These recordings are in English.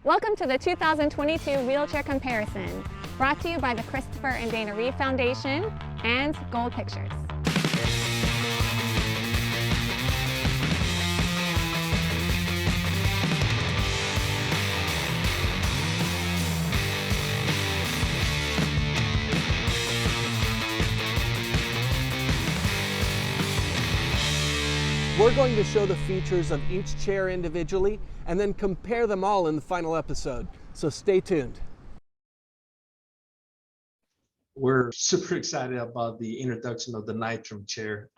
Welcome to the 2022 Wheelchair Comparison, brought to you by the Christopher and Dana Reeve Foundation and Gold Pictures. We're going to show the features of each chair individually and then compare them all in the final episode. So stay tuned. We're super excited about the introduction of the Nitrum chair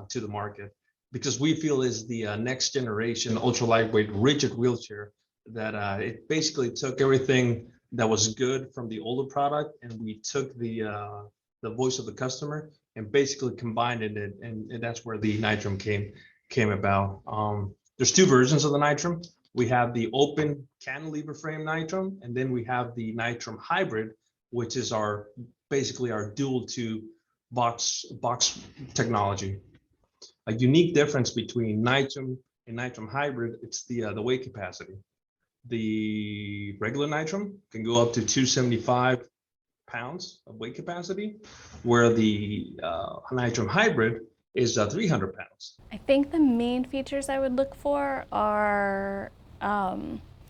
to the market because we feel is the next generation ultra lightweight rigid wheelchair that it basically took everything that was good from the older product, and we took the voice of the customer and basically combined it, and that's where the Nitrum came about. There's two versions of the Nitrum. We have the open cantilever frame Nitrum, and then we have the Nitrum Hybrid, which is basically our dual tube box technology. A unique difference between Nitrum and Nitrum Hybrid, it's the weight capacity. The regular Nitrum can go up to 275 pounds of weight capacity, where the Nitrum Hybrid is 300 pounds. I think the main features I would look for are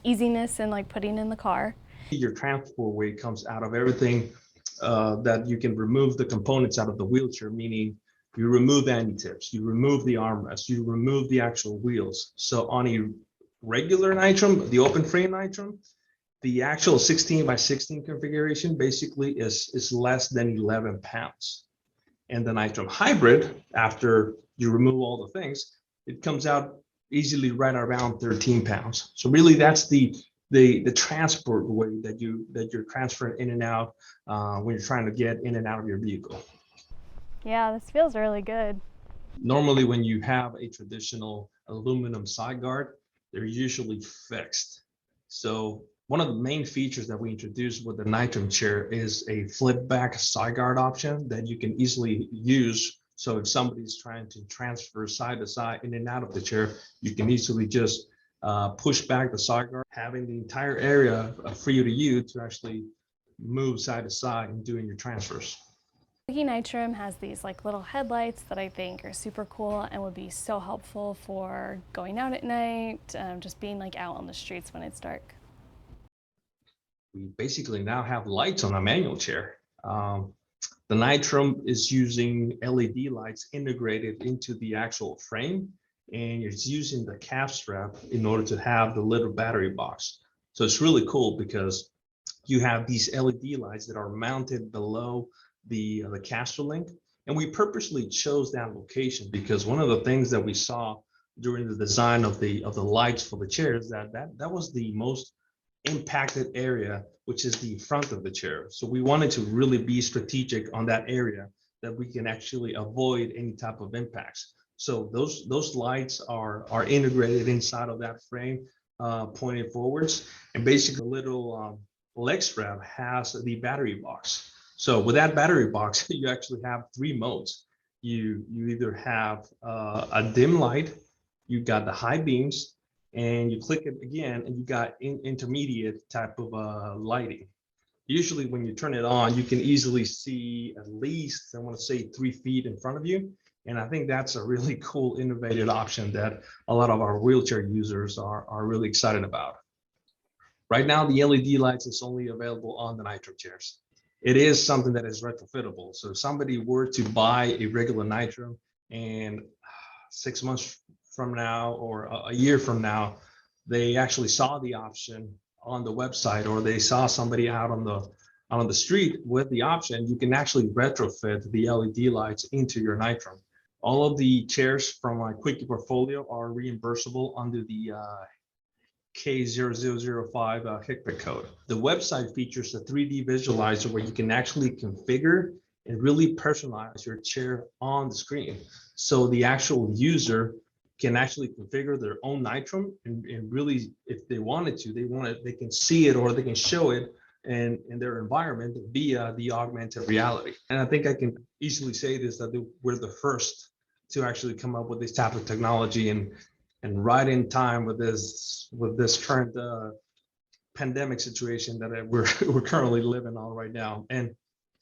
easiness in like putting in the car. Your transport weight comes out of everything that you can remove the components out of the wheelchair, meaning you remove anti-tips, you remove the armrest, you remove the actual wheels. So on a regular Nitrum, the open frame Nitrum, the actual 16 by 16 configuration basically is less than 11 pounds. And the Nitrum Hybrid, after you remove all the things, it comes out easily right around 13 pounds. So really that's the transport weight that you're transferring in and out when you're trying to get in and out of your vehicle. Yeah, this feels really good. Normally when you have a traditional aluminum side guard, they're usually fixed. So one of the main features that we introduced with the Nitrum chair is a flip back side guard option that you can easily use. So if somebody's trying to transfer side to side in and out of the chair, you can easily just push back the side guard, having the entire area free to you to actually move side to side and doing your transfers. Quickie Nitrum has these like little headlights that I think are super cool and would be so helpful for going out at night, just being like out on the streets when it's dark. We basically now have lights on a manual chair. The Nitrum is using LED lights integrated into the actual frame, and it's using the calf strap in order to have the little battery box. So it's really cool because you have these LED lights that are mounted below the caster link. And we purposely chose that location because one of the things that we saw during the design of the lights for the chairs, that was the most impacted area, which is the front of the chair. So we wanted to really be strategic on that area that we can actually avoid any type of impacts. So those lights are integrated inside of that frame, pointed forwards, and basically a little leg strap has the battery box. So with that battery box, you actually have three modes. You either have a dim light, you got the high beams, and you click it again and you got intermediate type of lighting. Usually when you turn it on, you can easily see at least, I want to say 3 feet in front of you. And I think that's a really cool, innovative option that a lot of our wheelchair users are really excited about. Right now, the LED lights is only available on the Nitrum chairs. It is something that is retrofittable. So if somebody were to buy a regular Nitrum and 6 months from now or a year from now, they actually saw the option on the website, or they saw somebody out on the street with the option, you can actually retrofit the LED lights into your Nitrum. All of the chairs from my Quickie portfolio are reimbursable under the K0005 HCPCS code. The website features a 3D visualizer where you can actually configure and really personalize your chair on the screen. So the actual user can actually configure their own Nitrum and really, if they wanted to, they can see it or they can show it in their environment via the augmented reality. And I think I can easily say this, that we're the first to actually come up with this type of technology and right in time with this current pandemic situation that we're currently living on right now. And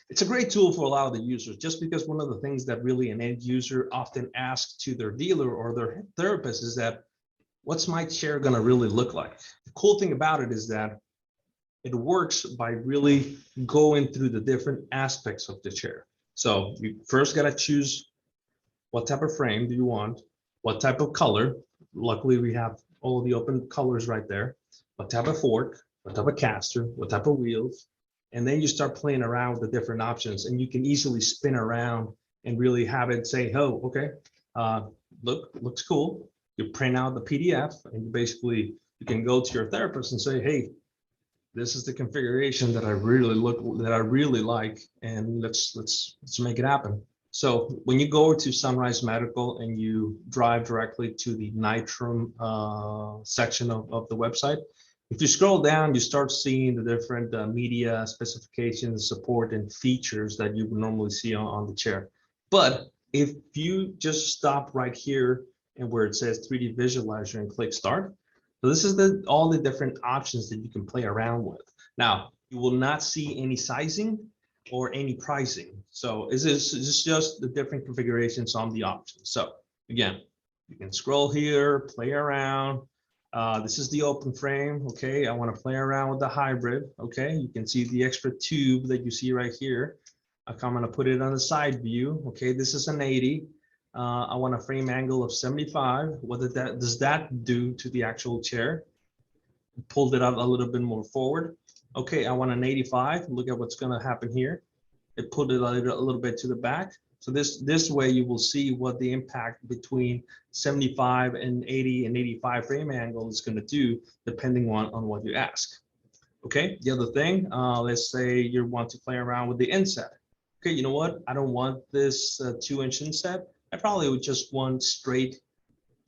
it's a great tool for a lot of the users, just because one of the things that really an end user often asks to their dealer or their therapist is that, what's my chair going to really look like? The cool thing about it is that it works by really going through the different aspects of the chair. So you first got to choose what type of frame do you want, what type of color. Luckily, we have all the open colors right there. What type of fork, what type of caster, what type of wheels. And then you start playing around with the different options, and you can easily spin around and really have it say, oh, okay, looks cool. You print out the PDF, and you can go to your therapist and say, hey, this is the configuration that I really like, and let's make it happen. So when you go to Sunrise Medical and you drive directly to the Nitrum section of the website, if you scroll down, you start seeing the different media specifications, support, and features that you would normally see on the chair. But if you just stop right here and where it says 3D Visualizer and click Start, so this is all the different options that you can play around with. Now, you will not see any sizing or any pricing. So this is just the different configurations on the options. So again, you can scroll here, play around. This is the open frame. Okay, I want to play around with the hybrid. Okay, you can see the extra tube that you see right here. I'm going to put it on the side view. Okay, this is an 80. I want a frame angle of 75. What does that do to the actual chair? Pulled it up a little bit more forward. Okay, I want an 85. Look at what's going to happen here. It pulled it a little bit to the back. So this way you will see what the impact between 75 and 80 and 85 frame angle is going to do, depending on what you ask. Okay, the other thing, let's say you want to play around with the inset. Okay, you know what? I don't want this 2-inch inset. I probably would just want straight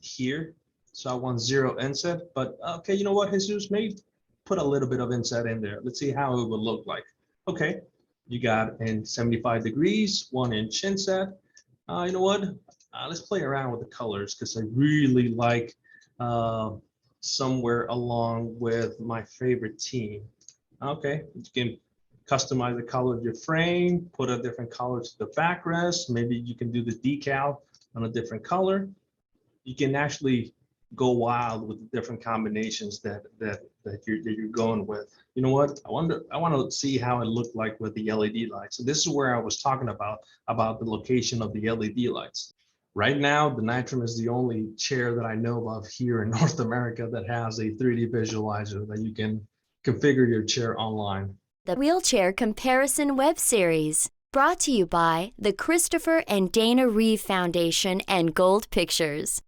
here. So I want 0 inset, but okay, you know what, Jesus, maybe put a little bit of inset in there. Let's see how it would look like. Okay, you got in 75 degrees, 1-inch inset. You know what? Let's play around with the colors, because I really like somewhere along with my favorite team. Okay, you can customize the color of your frame, put a different color to the backrest. Maybe you can do the decal on a different color. You can actually go wild with the different combinations that you're going with. You know what? I want to see how it looked like with the LED lights. So this is where I was talking about the location of the LED lights. Right now, the Nitrum is the only chair that I know of here in North America that has a 3D visualizer that you can configure your chair online. The Wheelchair Comparison Web Series, brought to you by the Christopher and Dana Reeve Foundation and Gold Pictures.